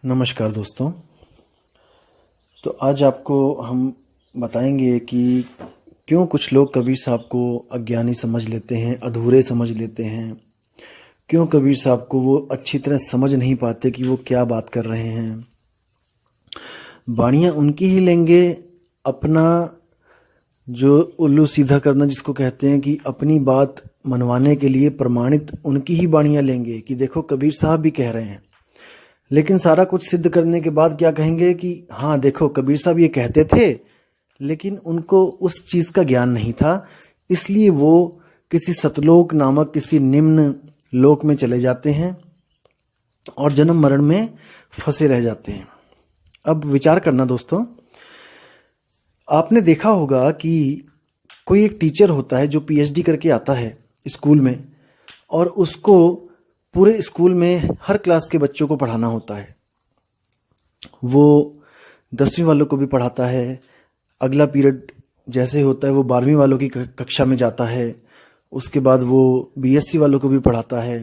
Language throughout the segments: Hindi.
नमस्कार दोस्तों। तो आज आपको हम बताएंगे कि क्यों कुछ लोग कबीर साहब को अज्ञानी समझ लेते हैं, अधूरे समझ लेते हैं। क्यों कबीर साहब को वो अच्छी तरह समझ नहीं पाते कि वो क्या बात कर रहे हैं। बाणियाँ उनकी ही लेंगे, अपना जो उल्लू सीधा करना जिसको कहते हैं कि अपनी बात मनवाने के लिए प्रमाणित उनकी ही बाणियाँ लेंगे कि देखो कबीर साहब भी कह रहे हैं। लेकिन सारा कुछ सिद्ध करने के बाद क्या कहेंगे कि हाँ देखो कबीर साहब ये कहते थे, लेकिन उनको उस चीज़ का ज्ञान नहीं था, इसलिए वो किसी सतलोक नामक किसी निम्न लोक में चले जाते हैं और जन्म मरण में फंसे रह जाते हैं। अब विचार करना दोस्तों, आपने देखा होगा कि कोई एक टीचर होता है जो पीएचडी करके आता है स्कूल में, और उसको पूरे स्कूल में हर क्लास के बच्चों को पढ़ाना होता है। वो 10वीं वालों को भी पढ़ाता है, अगला पीरियड जैसे होता है वो 12वीं वालों की कक्षा में जाता है, उसके बाद वो बीएससी वालों को भी पढ़ाता है।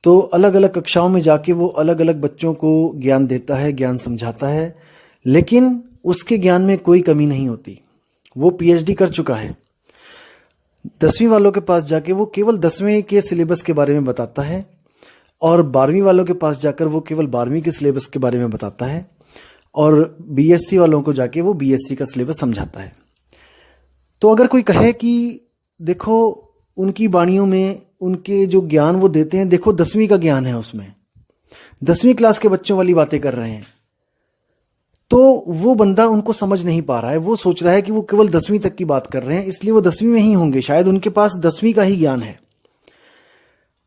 तो अलग अलग कक्षाओं में जाके वो अलग अलग बच्चों को ज्ञान देता है, ज्ञान समझाता है, लेकिन उसके ज्ञान में कोई कमी नहीं होती। वो पीएचडी कर चुका है। 10वीं वालों के पास जाके वो केवल 10वीं के सिलेबस के बारे में बताता है, और 12वीं वालों के पास जाकर वो केवल 12वीं के सिलेबस के बारे में बताता है, और बीएससी वालों को जाके वो बीएससी का सिलेबस समझाता है। तो अगर कोई कहे कि देखो उनकी वाणियों में उनके जो ज्ञान वो देते हैं, देखो 10वीं का ज्ञान है, उसमें 10वीं क्लास के बच्चों वाली बातें कर रहे हैं, तो वो बंदा उनको समझ नहीं पा रहा है। वो सोच रहा है कि वो केवल 10वीं तक की बात कर रहे हैं, इसलिए वो 10वीं में ही होंगे, शायद उनके पास 10वीं का ही ज्ञान है।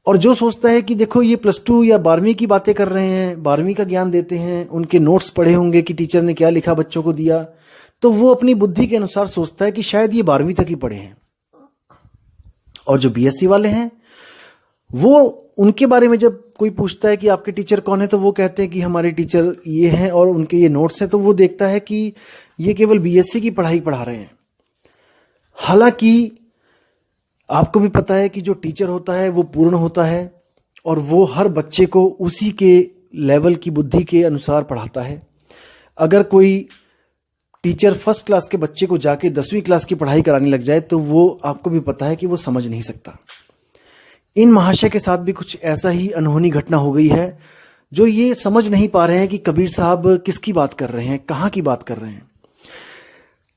और जो सोचता है कि देखो ये +2 या 12वीं की बातें कर रहे हैं, 12वीं का ज्ञान देते हैं, उनके नोट्स पढ़े होंगे कि टीचर ने क्या लिखा बच्चों को दिया, तो वो अपनी बुद्धि के अनुसार सोचता है कि शायद ये 12वीं तक ही पढ़े हैं। और जो बीएससी वाले हैं, वो उनके बारे में जब कोई पूछता है कि आपके टीचर कौन है, तो वो कहते हैं कि हमारे टीचर ये हैं और उनके ये नोट्स हैं। तो वो देखता है कि ये केवल बीएससी की पढ़ाई पढ़ा रहे हैं। हालांकि आपको भी पता है कि जो टीचर होता है वो पूर्ण होता है, और वो हर बच्चे को उसी के लेवल की बुद्धि के अनुसार पढ़ाता है। अगर कोई टीचर फर्स्ट क्लास के बच्चे को जाके 10वीं क्लास की पढ़ाई कराने लग जाए, तो वो आपको भी पता है कि वो समझ नहीं सकता। इन महाशय के साथ भी कुछ ऐसा ही अनहोनी घटना हो गई है, जो ये समझ नहीं पा रहे हैं कि कबीर साहब किसकी बात कर रहे हैं, कहाँ की बात कर रहे हैं।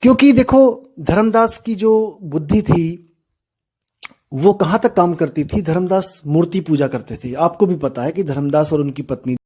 क्योंकि देखो धर्मदास की जो बुद्धि थी वो कहाँ तक काम करती थी। धर्मदास मूर्ति पूजा करते थे। आपको भी पता है कि धर्मदास और उनकी पत्नी